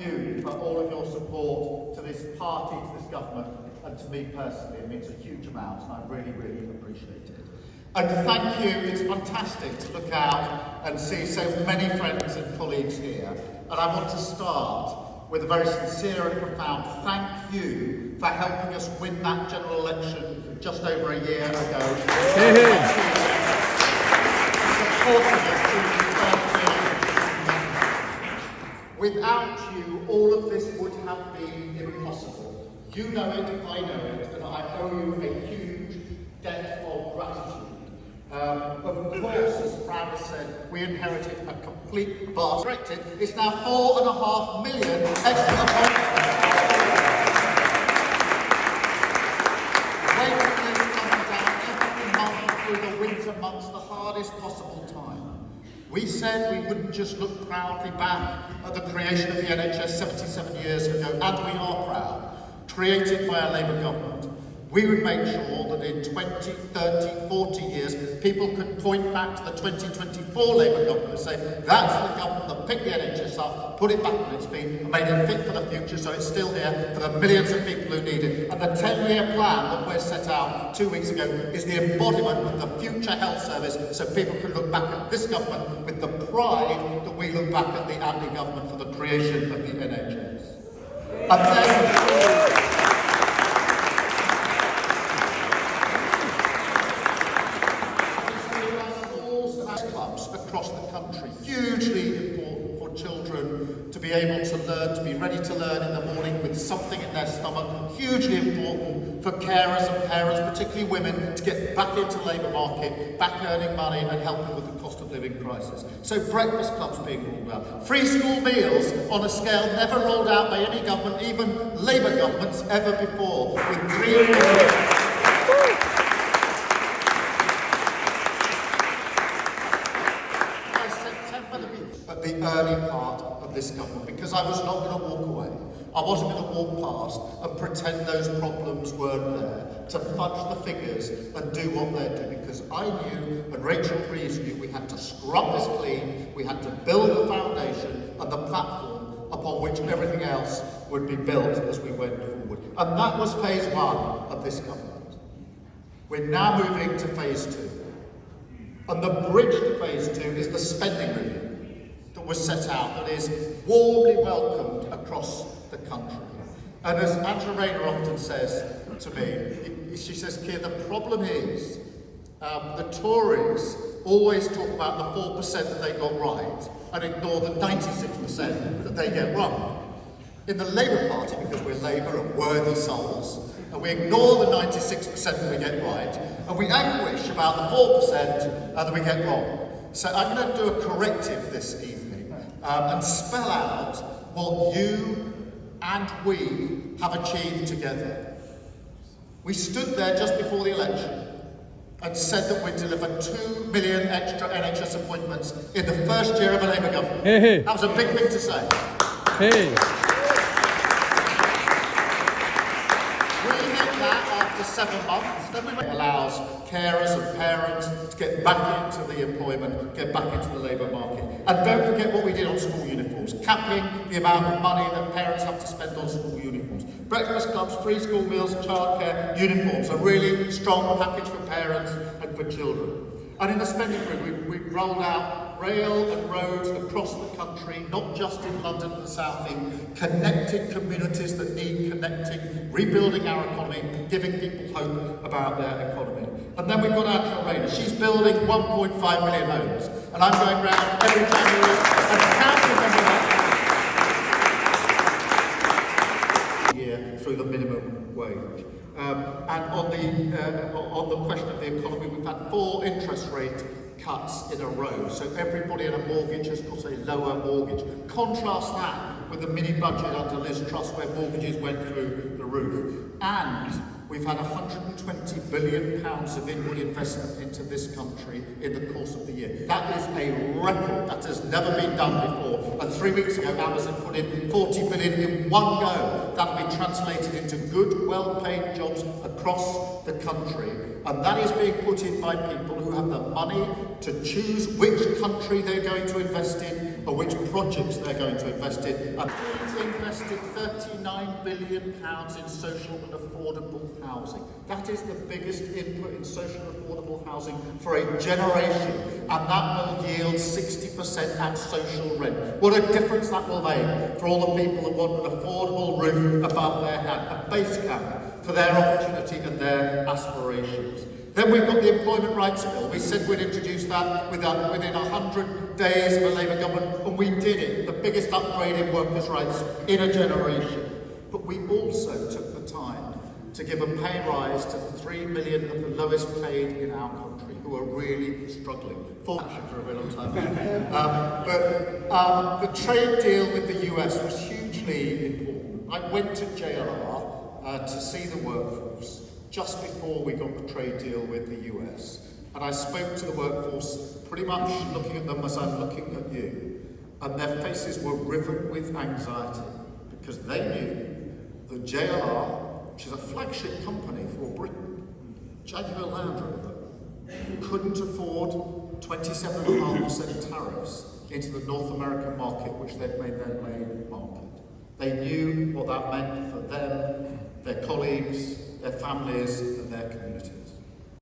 you for all of your support to this party, to this government, and to me personally. It means a huge amount, and I really, really appreciate it. And thank you. It's fantastic to look out and see so many friends and colleagues here. And I want to start with a very sincere and profound thank you for helping us win that general election just over a year ago. Without you, all of this would have been impossible. You know it, I know it, and I owe you a huge debt of gratitude. Of course, as Fran has said, we inherited a complete vast. It's now 4.5 million extra appointments. Waiting lists coming down every month through the winter months, the hardest possible time. We said we wouldn't just look proudly back at the creation of the NHS 77 years ago, and we are proud, created by a Labour government. We would make sure that in 20, 30, 40 years, people could point back to the 2024 Labour government and say, that's the government that picked the NHS up, put it back on its feet, and made it fit for the future, so it's still here for the millions of people who need it. And the 10-year plan that we're set out 2 weeks ago is the embodiment of the future health service, so people can look back at this government with the pride that we look back at the Attlee government for the creation of the NHS. And then, across the country, hugely important for children to be able to learn, to be ready to learn in the morning with something in their stomach, hugely important for carers and parents, particularly women, to get back into the labour market, back earning money and helping with the cost of living crisis. So breakfast clubs being rolled out. Free school meals on a scale never rolled out by any government, even Labour governments ever before, with 3 million. At the early part of this government, because I was not going to walk away. I wasn't going to walk past and pretend those problems weren't there, to fudge the figures and do what they're doing, because I knew, and Rachel Reeves knew, we had to scrub this clean, we had to build the foundation and the platform upon which everything else would be built as we went forward. And that was phase 1 of this government. We're now moving to phase 2. And the bridge to phase 2 is the spending review that was set out, that is warmly welcomed across the country. And as Angela Rayner often says to me, she says, Keir, the problem is the Tories always talk about the 4% that they got right and ignore the 96% that they get wrong. In the Labour Party, because we're Labour and worthy souls, and we ignore the 96% that we get right, and we anguish about the 4% that we get wrong. So I'm going to do a corrective this evening and spell out what you and we have achieved together. We stood there just before the election and said that we'd deliver 2 million extra NHS appointments in the first year of a Labour government. Hey. That was a big thing to say. Hey. After 7 months, then it allows carers and parents to get back into the employment, get back into the labour market. And don't forget what we did on school uniforms, capping the amount of money that parents have to spend on school uniforms. Breakfast clubs, free school meals, childcare, uniforms, a really strong package for parents and for children. And in the spending group, we rolled out rail and roads across the country, not just in London and the South East, connecting communities that need connecting, rebuilding our economy, giving people hope about their economy. And then we've got Angela Rayner. She's building 1.5 million homes. And I'm going round every January and counting them year through the minimum wage. And on the question of the economy, we've had 4 interest rate cuts in a row, so everybody in a mortgage has got a lower mortgage. Contrast that with the mini budget under Liz Truss, where mortgages went through the roof. And we've had £120 billion of inward investment into this country in the course of the year. That is a record. That has never been done before. And 3 weeks ago, Amazon put in £40 billion in one go. That will be translated into good, well-paid jobs across the country. And that is being put in by people who have the money to choose which country they're going to invest in and which projects they're going to invest in. And we've invested £39 billion in social and affordable housing. That is the biggest input in social and affordable housing for a generation, and that will yield 60% at social rent. What a difference that will make for all the people that want an affordable roof above their head, a base camp for their opportunity and their aspirations. Then we've got the Employment Rights Bill. We said we'd introduce that within 100 days of a Labour government, and we did it. The biggest upgrade in workers' rights in a generation. But we also took the time to give a pay rise to the 3 million of the lowest paid in our country, who are really struggling. For a very long time. But the trade deal with the US was hugely important. I went to JLR to see the workforce just before we got the trade deal with the US. And I spoke to the workforce, pretty much looking at them as I'm looking at you. And their faces were riven with anxiety because they knew that JLR, which is a flagship company for Britain, Jaguar Land Rover, couldn't afford 27.5% tariffs into the North American market, which they'd made their main market. They knew what that meant for them, their colleagues, their families, and their communities.